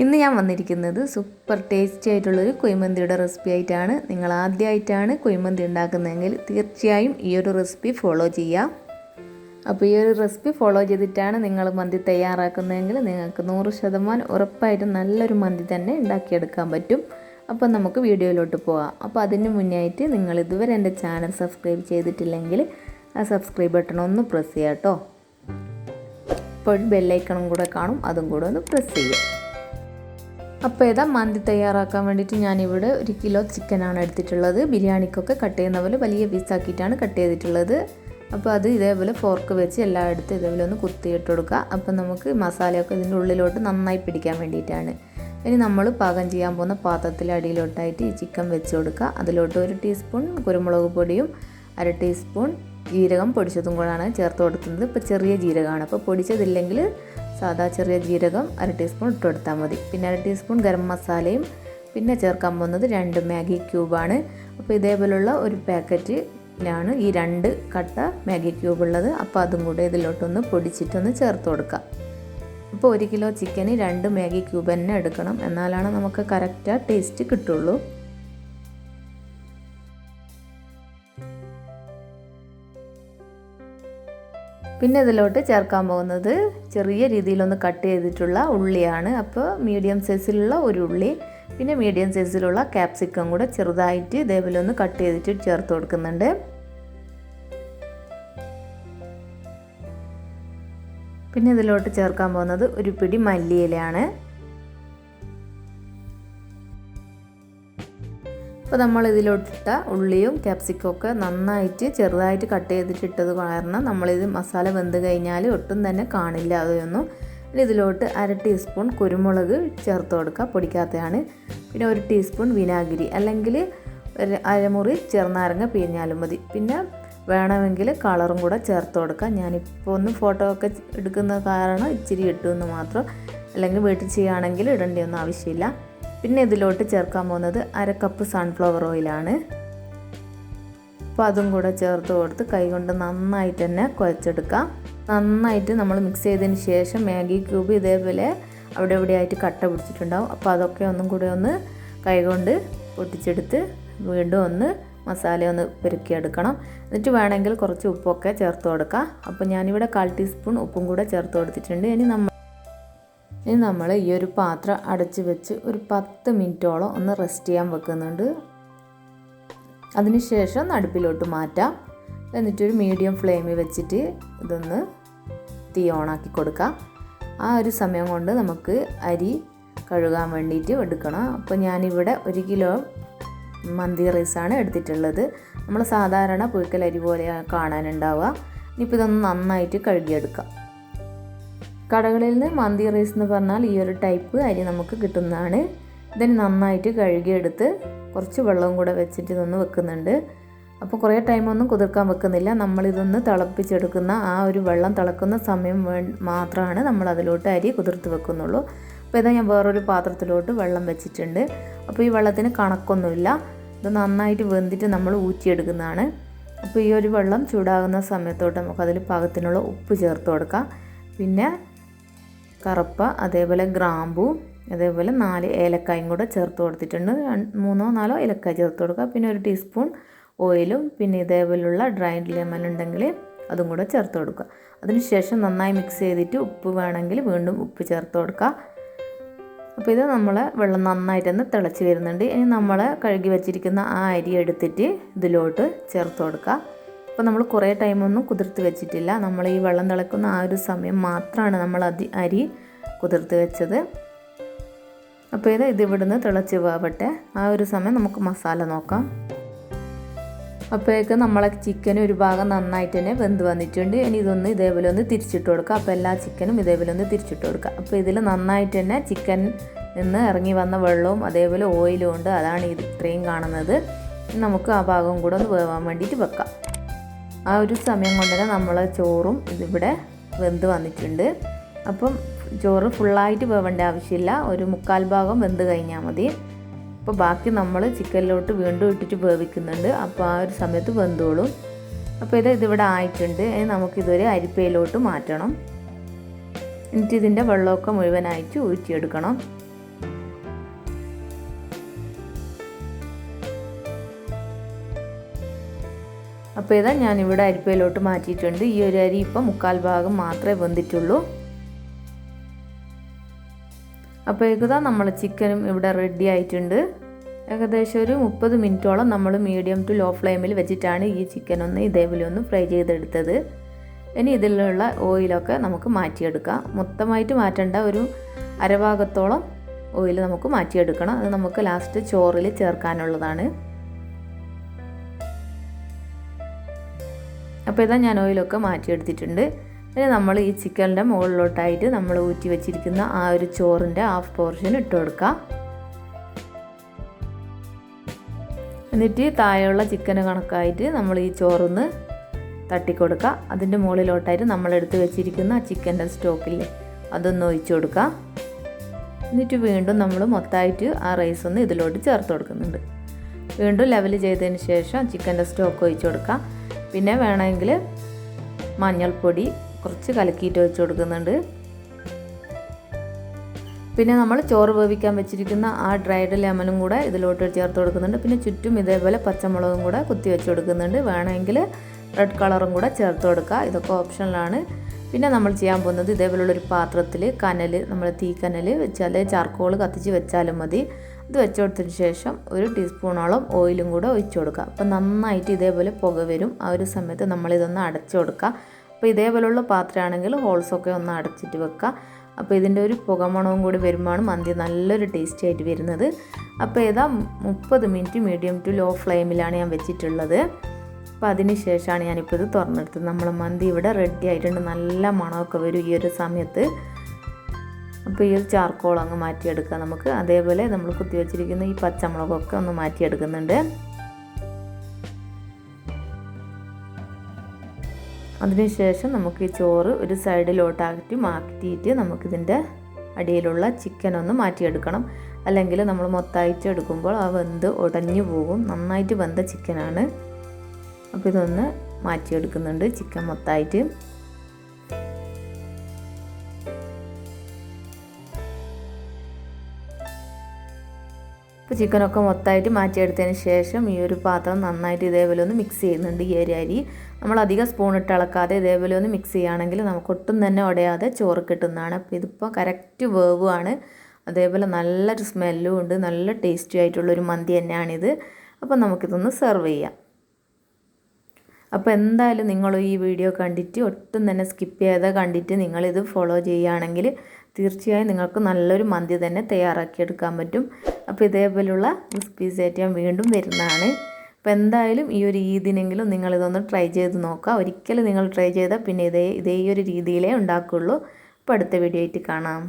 ഇന്ന് ഞാൻ വന്നിരിക്കുന്നത് സൂപ്പർ ടേസ്റ്റി ആയിട്ടുള്ളൊരു കുഴിമന്തിയുടെ റെസിപ്പി ആയിട്ടാണ്. നിങ്ങൾ ആദ്യമായിട്ടാണ് കുഴിമന്തി ഉണ്ടാക്കുന്നതെങ്കിൽ തീർച്ചയായും ഈ ഒരു റെസിപ്പി ഫോളോ ചെയ്യുക. അപ്പോൾ ഈ ഒരു റെസിപ്പി ഫോളോ ചെയ്തിട്ടാണ് നിങ്ങൾ മന്തി തയ്യാറാക്കുന്നതെങ്കിൽ നിങ്ങൾക്ക് 100% ഉറപ്പായിട്ടും നല്ലൊരു മന്തി തന്നെ ഉണ്ടാക്കിയെടുക്കാൻ പറ്റും. അപ്പോൾ നമുക്ക് വീഡിയോയിലോട്ട് പോകാം. അപ്പോൾ അതിന് മുന്നായിട്ട് നിങ്ങൾ ഇതുവരെ എൻ്റെ ചാനൽ സബ്സ്ക്രൈബ് ചെയ്തിട്ടില്ലെങ്കിൽ ആ സബ്സ്ക്രൈബ് ബട്ടൺ ഒന്ന് പ്രസ് ചെയ്യുക കേട്ടോ. ഇപ്പോൾ ബെല്ലൈക്കണും കൂടെ കാണും, അതും കൂടെ ഒന്ന് പ്രസ് ചെയ്യുക. അപ്പോൾ ഇതാ മന്തി തയ്യാറാക്കാൻ വേണ്ടിയിട്ട് ഞാനിവിടെ 1 കിലോ ചിക്കനാണ് എടുത്തിട്ടുള്ളത്. ബിരിയാണിക്കൊക്കെ കട്ട് ചെയ്യുന്ന പോലെ വലിയ പീസാക്കിയിട്ടാണ് കട്ട് ചെയ്തിട്ടുള്ളത്. അപ്പോൾ അത് ഇതേപോലെ ഫോർക്ക് വെച്ച് എല്ലായിടത്തും ഇതേപോലെ ഒന്ന് കുത്തിയിട്ട് കൊടുക്കുക. അപ്പോൾ നമുക്ക് മസാലയൊക്കെ ഇതിൻ്റെ ഉള്ളിലോട്ട് നന്നായി പിടിക്കാൻ വേണ്ടിയിട്ടാണ്. ഇനി നമ്മൾ പാകം ചെയ്യാൻ പോകുന്ന പാത്രത്തിൽ അടിയിലോട്ടായിട്ട് ഈ ചിക്കൻ വെച്ച് കൊടുക്കുക. അതിലോട്ട് 1 ടീസ്പൂൺ കുരുമുളക് പൊടിയും 1/2 ടീസ്പൂൺ ജീരകം പൊടിച്ചതും കൂടാണ് ചേർത്ത് കൊടുക്കുന്നത്. ഇപ്പോൾ ചെറിയ ജീരകമാണ്, അപ്പോൾ പൊടിച്ചതില്ലെങ്കിൽ സാധാ ചെറിയ ജീരകം 1/2 ടീസ്പൂൺ ഇട്ട് കൊടുത്താൽ മതി. പിന്നെ 1/2 ടീസ്പൂൺ ഗരം മസാലയും പിന്നെ ചേർക്കാൻ പോകുന്നത് 2 മാഗി ക്യൂബാണ്. അപ്പോൾ ഇതേപോലുള്ള ഒരു പാക്കറ്റിലാണ് ഈ 2 കട്ട മാഗി ക്യൂബ് ഉള്ളത്. അപ്പോൾ അതും കൂടെ ഇതിലോട്ടൊന്ന് പൊടിച്ചിട്ടൊന്ന് ചേർത്ത് കൊടുക്കാം. അപ്പോൾ 1 കിലോ ചിക്കന് 2 മാഗി ക്യൂബ് തന്നെ എടുക്കണം, എന്നാലാണ് നമുക്ക് കറക്റ്റ് ടേസ്റ്റ് കിട്ടുള്ളൂ. പിന്നെ ഇതിലോട്ട് ചേർക്കാൻ പോകുന്നത് ചെറിയ രീതിയിലൊന്ന് കട്ട് ചെയ്തിട്ടുള്ള ഉള്ളിയാണ്. അപ്പോൾ മീഡിയം സൈസിലുള്ള ഒരു ഉള്ളി, പിന്നെ മീഡിയം സൈസിലുള്ള ക്യാപ്സിക്കം കൂടെ ചെറുതായിട്ട് ഇതേപോലെ ഒന്ന് കട്ട് ചെയ്തിട്ട് ചേർത്ത് കൊടുക്കുന്നുണ്ട്. പിന്നെ ഇതിലോട്ട് ചേർക്കാൻ പോകുന്നത് ഒരു പിടി മല്ലിയിലയാണ്. അപ്പോൾ നമ്മൾ ഇതിലോട്ടിട്ട ഉള്ളിയും ക്യാപ്സിക്കും ഒക്കെ നന്നായിട്ട് ചെറുതായിട്ട് കട്ട് ചെയ്തിട്ടിട്ടത് കാരണം നമ്മളിത് മസാല വെന്ത് കഴിഞ്ഞാൽ ഒട്ടും തന്നെ കാണില്ല അതൊന്നും. ഇതിലോട്ട് 1/2 ടീസ്പൂൺ കുരുമുളക് ചേർത്ത് കൊടുക്കുക, പൊടിക്കാത്തതാണ്. പിന്നെ 1 ടീസ്പൂൺ വിനാഗിരി, അല്ലെങ്കിൽ 1/2 മുറി ചെറുനാരങ്ങ പിഴിഞ്ഞാലും മതി. പിന്നെ വേണമെങ്കിൽ കളറും കൂടെ ചേർത്ത് കൊടുക്കുക. ഞാനിപ്പോൾ ഒന്ന് ഫോട്ടോ ഒക്കെ എടുക്കുന്ന കാരണം ഇച്ചിരി ഇട്ടുമെന്ന് മാത്രം, അല്ലെങ്കിൽ വീട്ടിൽ ചെയ്യുകയാണെങ്കിൽ ഇടേണ്ടിയൊന്നും ആവശ്യമില്ല. പിന്നെ ഇതിലോട്ട് ചേർക്കാൻ പോകുന്നത് 1/2 കപ്പ് സൺഫ്ലവർ ഓയിലാണ്. അപ്പോൾ അതും കൂടെ ചേർത്ത് കൊടുത്ത് കൈകൊണ്ട് നന്നായിട്ട് തന്നെ കുഴച്ചെടുക്കാം. നന്നായിട്ട് നമ്മൾ മിക്സ് ചെയ്തതിന് ശേഷം മാഗി ക്യൂബ് ഇതേപോലെ അവിടെ എവിടെയായിട്ട് കട്ട പിടിച്ചിട്ടുണ്ടാവും. അപ്പോൾ അതൊക്കെ ഒന്നും കൂടെ ഒന്ന് കൈകൊണ്ട് പൊട്ടിച്ചെടുത്ത് വീണ്ടും ഒന്ന് മസാല ഒന്ന് പെരുക്കിയെടുക്കണം. എന്നിട്ട് വേണമെങ്കിൽ കുറച്ച് ഉപ്പൊക്കെ ചേർത്ത് കൊടുക്കാം. അപ്പോൾ ഞാനിവിടെ 1/4 ടീസ്പൂൺ ഉപ്പും കൂടെ ചേർത്ത് കൊടുത്തിട്ടുണ്ട്. ഇനി നമ്മൾ ഈ ഒരു പാത്രം അടച്ച് വെച്ച് ഒരു 10 മിനിറ്റോളം ഒന്ന് റെസ്റ്റ് ചെയ്യാൻ വെക്കുന്നുണ്ട്. അതിനുശേഷം അടുപ്പിലോട്ട് മാറ്റാം. എന്നിട്ടൊരു മീഡിയം ഫ്ലെയിമിൽ വെച്ചിട്ട് ഇതൊന്ന് തീ ഓണാക്കി കൊടുക്കാം. ആ ഒരു സമയം കൊണ്ട് നമുക്ക് അരി കഴുകാൻ വേണ്ടിയിട്ട് എടുക്കണം. അപ്പോൾ ഞാനിവിടെ 1 കിലോ മന്തി റൈസാണ് എടുത്തിട്ടുള്ളത്. നമ്മൾ സാധാരണ പുഴുക്കൽ അരി പോലെ കാണാനുണ്ടാവുക. ഇനിയിപ്പോൾ ഇതൊന്ന് നന്നായിട്ട് കഴുകിയെടുക്കാം. കടകളിൽ നിന്ന് മന്തി റൈസ് എന്ന് പറഞ്ഞാൽ ഈ ഒരു ടൈപ്പ് അരി നമുക്ക് കിട്ടുന്നതാണ്. ഇതിന് നന്നായിട്ട് കഴുകിയെടുത്ത് കുറച്ച് വെള്ളവും കൂടെ വെച്ചിട്ട് ഇതൊന്ന് വെക്കുന്നുണ്ട്. അപ്പോൾ കുറേ ടൈമൊന്നും കുതിർക്കാൻ വെക്കുന്നില്ല. നമ്മളിതൊന്ന് തിളപ്പിച്ചെടുക്കുന്ന ആ ഒരു വെള്ളം തിളക്കുന്ന സമയം മാത്രമാണ് നമ്മൾ അതിലോട്ട് അരി കുതിർത്ത് വെക്കുന്നുള്ളൂ. അപ്പോൾ ഇതാ ഞാൻ വേറൊരു പാത്രത്തിലോട്ട് വെള്ളം വെച്ചിട്ടുണ്ട്. അപ്പോൾ ഈ വെള്ളത്തിന് കണക്കൊന്നുമില്ല. ഇത് നന്നായിട്ട് വെന്തിട്ട് നമ്മൾ ഊറ്റിയെടുക്കുന്നതാണ്. അപ്പോൾ ഈ ഒരു വെള്ളം ചൂടാകുന്ന സമയത്തോട്ട് നമുക്കതിൽ പാകത്തിനുള്ള ഉപ്പ് ചേർത്ത് കൊടുക്കാം. പിന്നെ കറുപ്പ, അതേപോലെ ഗ്രാമ്പൂ, അതേപോലെ 4 ഏലക്കായും കൂടെ ചേർത്ത് കൊടുത്തിട്ടുണ്ട്. 3-4 ഏലക്കായ ചേർത്ത് കൊടുക്കുക. പിന്നെ 1 ടീസ്പൂൺ ഓയിലും പിന്നെ ഇതേപോലുള്ള ഡ്രൈഡ് ലെമൺ ഉണ്ടെങ്കിൽ അതും കൂടെ ചേർത്ത് കൊടുക്കുക. അതിനുശേഷം നന്നായി മിക്സ് ചെയ്തിട്ട് ഉപ്പ് വേണമെങ്കിൽ വീണ്ടും ഉപ്പ് ചേർത്ത് കൊടുക്കുക. അപ്പോൾ ഇത് നമ്മളെ വെള്ളം നന്നായിട്ടൊന്ന് തിളച്ച് വരുന്നുണ്ട്. ഇനി നമ്മൾ കഴുകി വെച്ചിരിക്കുന്ന ആ അരി എടുത്തിട്ട് ഇതിലോട്ട് ചേർത്ത് കൊടുക്കുക. അപ്പോൾ നമ്മൾ കുറേ ടൈമൊന്നും കുതിർത്ത് വെച്ചിട്ടില്ല. നമ്മൾ ഈ വെള്ളം തിളക്കുന്ന ആ ഒരു സമയം മാത്രമാണ് നമ്മൾ അരി കുതിർത്ത് വെച്ചത്. അപ്പോൾ ഇത് ഇവിടുന്ന് തിളച്ച് പോവട്ടെ. ആ ഒരു സമയം നമുക്ക് മസാല നോക്കാം. അപ്പോഴേക്ക് നമ്മളെ ചിക്കൻ ഒരു ഭാഗം നന്നായിട്ട് തന്നെ വെന്ത് വന്നിട്ടുണ്ട്. ഇനി ഇതൊന്ന് ഇതേപോലെ ഒന്ന് തിരിച്ചിട്ട് കൊടുക്കുക. അപ്പോൾ എല്ലാ ചിക്കനും ഇതേപോലെ ഒന്ന് തിരിച്ചിട്ട് കൊടുക്കുക. അപ്പോൾ ഇതിൽ നന്നായിട്ട് തന്നെ ചിക്കൻ നിന്ന് ഇറങ്ങി വന്ന വെള്ളവും അതേപോലെ ഓയിലും ഉണ്ട്. അതാണ് ഇത്രയും കാണുന്നത്. നമുക്ക് ആ ഭാഗം കൂടെ ഒന്ന് വേവാൻ വേണ്ടിയിട്ട് വെക്കാം. ആ ഒരു സമയം കൊണ്ട് തന്നെ നമ്മളെ ചോറും ഇതിവിടെ വെന്ത് വന്നിട്ടുണ്ട്. അപ്പം ചോറ് ഫുള്ളായിട്ട് വേവേണ്ട ആവശ്യമില്ല, ഒരു 1/4 ഭാഗം വെന്ത് കഴിഞ്ഞാൽ മതി. അപ്പോൾ ബാക്കി നമ്മൾ ചിക്കനിലോട്ട് വീണ്ടും ഇട്ടിട്ട് വേവിക്കുന്നുണ്ട്. അപ്പോൾ ആ ഒരു സമയത്ത് വെന്തോളും. അപ്പോൾ ഇതിവിടെ ആയിട്ടുണ്ട്. നമുക്കിതൊരു അരിപ്പയിലോട്ട് മാറ്റണം. എന്നിട്ട് ഇതിൻ്റെ വെള്ളമൊക്കെ മുഴുവനായിട്ട് ഊറ്റിയെടുക്കണം. അപ്പോൾ ഇതാ ഞാനിവിടെ അരിപ്പയിലോട്ട് മാറ്റിയിട്ടുണ്ട്. ഈ ഒരു അരി ഇപ്പം 1/4 ഭാഗം മാത്രമേ വെന്തിട്ടുള്ളൂ. അപ്പോഴേക്കുതാ നമ്മൾ ചിക്കനും ഇവിടെ റെഡി ആയിട്ടുണ്ട്. ഏകദേശം ഒരു 30 മിനിറ്റോളം നമ്മൾ മീഡിയം ടു ലോ ഫ്ലെയിമിൽ വെച്ചിട്ടാണ് ഈ ചിക്കൻ ഇതേപോലെ ഫ്രൈ ചെയ്തെടുത്തത്. ഇനി ഇതിലുള്ള ഓയിലൊക്കെ നമുക്ക് മാറ്റിയെടുക്കാം. മൊത്തമായിട്ട് മാറ്റേണ്ട, ഒരു അരഭാഗത്തോളം ഓയിൽ നമുക്ക് മാറ്റിയെടുക്കണം. അത് നമുക്ക് ലാസ്റ്റ് ചോറിൽ ചേർക്കാനുള്ളതാണ്. അപ്പോൾ ഇതാ ഞാൻ ഓയിലൊക്കെ മാറ്റിയെടുത്തിട്ടുണ്ട്. ഇനി നമ്മൾ ഈ ചിക്കനിൻ്റെ മുകളിലോട്ടായിട്ട് നമ്മൾ ഊറ്റി വെച്ചിരിക്കുന്ന ആ ഒരു ചോറിൻ്റെ ഹാഫ് പോർഷൻ ഇട്ട് കൊടുക്കാം. എന്നിട്ട് താഴെയുള്ള ചിക്കന് കണക്കായിട്ട് നമ്മൾ ഈ ചോറൊന്ന് തട്ടിക്കൊടുക്കുക. അതിൻ്റെ മുകളിലോട്ടായിട്ട് നമ്മളെടുത്ത് വെച്ചിരിക്കുന്ന ആ ചിക്കൻ്റെ സ്റ്റോക്കില്ലേ അതൊന്ന് ഒഴിച്ചു കൊടുക്കുക. എന്നിട്ട് വീണ്ടും നമ്മൾ മൊത്തമായിട്ട് ആ റൈസ് ഇതിലോട്ട് ചേർത്ത് കൊടുക്കുന്നുണ്ട്. വീണ്ടും ലെവൽ ചെയ്തതിന് ശേഷം ചിക്കൻ്റെ സ്റ്റോക്ക് ഒഴിച്ചു കൊടുക്കുക. പിന്നെ വേണമെങ്കിൽ മഞ്ഞൾപ്പൊടി കുറച്ച് കലക്കിയിട്ട് ഒഴിച്ചു കൊടുക്കുന്നുണ്ട്. പിന്നെ നമ്മൾ ചോറ് വേവിക്കാൻ വെച്ചിരിക്കുന്ന ആ ഡ്രൈഡ് ലെമണും കൂടെ ഇതിലോട്ട് ചേർത്ത് കൊടുക്കുന്നുണ്ട്. പിന്നെ ചുറ്റും ഇതേപോലെ പച്ചമുളകും കൂടെ കുത്തി വെച്ച് കൊടുക്കുന്നുണ്ട്. വേണമെങ്കിൽ റെഡ് കളറും കൂടെ ചേർത്ത് കൊടുക്കുക. ഇതൊക്കെ ഓപ്ഷനിലാണ്. പിന്നെ നമ്മൾ ചെയ്യാൻ പോകുന്നത് ഇതേപോലുള്ളൊരു പാത്രത്തിൽ കനൽ, നമ്മൾ തീക്കനൽ വെച്ചാൽ ചാർക്കോൾ കത്തിച്ച് വെച്ചാലും മതി. ഇത് വെച്ച് കൊടുത്തതിന് ശേഷം ഒരു ടീസ്പൂണോളം ഓയിലും കൂടെ ഒഴിച്ചു കൊടുക്കുക. അപ്പോൾ നന്നായിട്ട് ഇതേപോലെ പുക വരും. ആ ഒരു സമയത്ത് നമ്മളിതൊന്ന് അടച്ചു കൊടുക്കുക. അപ്പോൾ ഇതേപോലുള്ള പാത്രമാണെങ്കിൽ ഹോൾസൊക്കെ ഒന്ന് അടച്ചിട്ട് വെക്കുക. അപ്പോൾ ഇതിൻ്റെ ഒരു പുകമണവും കൂടി വരുമ്പോഴാണ് മന്തി നല്ലൊരു ടേസ്റ്റി ആയിട്ട് വരുന്നത്. അപ്പോൾ ഇതാ 30 മിനിറ്റ് മീഡിയം ടു ലോ ഫ്ലെയിമിലാണ് ഞാൻ വെച്ചിട്ടുള്ളത്. അപ്പോൾ അതിന് ശേഷമാണ് ഞാനിപ്പോൾ ഇത് തുറന്നെടുത്തത്. നമ്മളെ മന്തി ഇവിടെ റെഡി ആയിട്ടുണ്ട്. നല്ല മണമൊക്കെ വരും ഈ ഒരു സമയത്ത്. അപ്പോൾ ഈ ഒരു ചാർക്കോൾ അങ്ങ് മാറ്റിയെടുക്കുക നമുക്ക്. അതേപോലെ നമ്മൾ കുത്തി വെച്ചിരിക്കുന്ന ഈ പച്ചമുളകൊക്കെ ഒന്ന് മാറ്റിയെടുക്കുന്നുണ്ട്. അതിനുശേഷം നമുക്ക് ഈ ചോറ് ഒരു സൈഡിലോട്ടാക്കി മാറ്റിയിട്ട് നമുക്കിതിൻ്റെ അടിയിലുള്ള ചിക്കൻ ഒന്ന് മാറ്റിയെടുക്കണം. അല്ലെങ്കിൽ നമ്മൾ മൊത്തമായിട്ട് എടുക്കുമ്പോൾ ആ വെന്ത് ഉടഞ്ഞു പോകും. നന്നായിട്ട് വെന്ത ചിക്കനാണ്. അപ്പോൾ ഇതൊന്ന് മാറ്റിയെടുക്കുന്നുണ്ട് ചിക്കൻ മൊത്തമായിട്ട്. അപ്പോൾ ചിക്കനൊക്കെ മൊത്തമായിട്ട് മാറ്റിയെടുത്തതിന് ശേഷം ഈ ഒരു പാത്രം നന്നായിട്ട് ഇതേപോലെ ഒന്ന് മിക്സ് ചെയ്യുന്നുണ്ട്. ഈ ഒരു അരി നമ്മൾ അധികം സ്പൂൺ ഇട്ട് ഇളക്കാതെ ഇതേപോലെ ഒന്ന് മിക്സ് ചെയ്യുകയാണെങ്കിൽ നമുക്ക് ഒട്ടും തന്നെ ഉടയാതെ ചോറ് കിട്ടുന്നതാണ്. അപ്പോൾ ഇതിപ്പോൾ കറക്റ്റ് വേവുമാണ്. അതേപോലെ നല്ലൊരു സ്മെല്ലും ഉണ്ട്. നല്ല ടേസ്റ്റി ആയിട്ടുള്ളൊരു മന്തി തന്നെയാണിത്. അപ്പോൾ നമുക്കിതൊന്ന് സെർവ് ചെയ്യാം. അപ്പോൾ എന്തായാലും നിങ്ങൾ ഈ വീഡിയോ കണ്ടിട്ട് ഒട്ടും തന്നെ സ്കിപ്പ് ചെയ്യാതെ കണ്ടിട്ട് നിങ്ങളിത് ഫോളോ ചെയ്യുകയാണെങ്കിൽ തീർച്ചയായും നിങ്ങൾക്ക് നല്ലൊരു മന്തി തന്നെ തയ്യാറാക്കിയെടുക്കാൻ പറ്റും. അപ്പോൾ ഇതേപോലുള്ള റെസിപ്പീസ് ആയിട്ട് ഞാൻ വീണ്ടും വരുന്നതാണ്. അപ്പോൾ എന്തായാലും ഈ ഒരു ഈദിനെങ്കിലും നിങ്ങളിതൊന്ന് ട്രൈ ചെയ്ത് നോക്കുക. ഒരിക്കലും നിങ്ങൾ ട്രൈ ചെയ്താൽ പിന്നെ ഇതേ ഒരു രീതിയിലേ ഉണ്ടാക്കുകയുള്ളൂ. അപ്പോൾ അടുത്ത വീഡിയോ ആയിട്ട് കാണാം.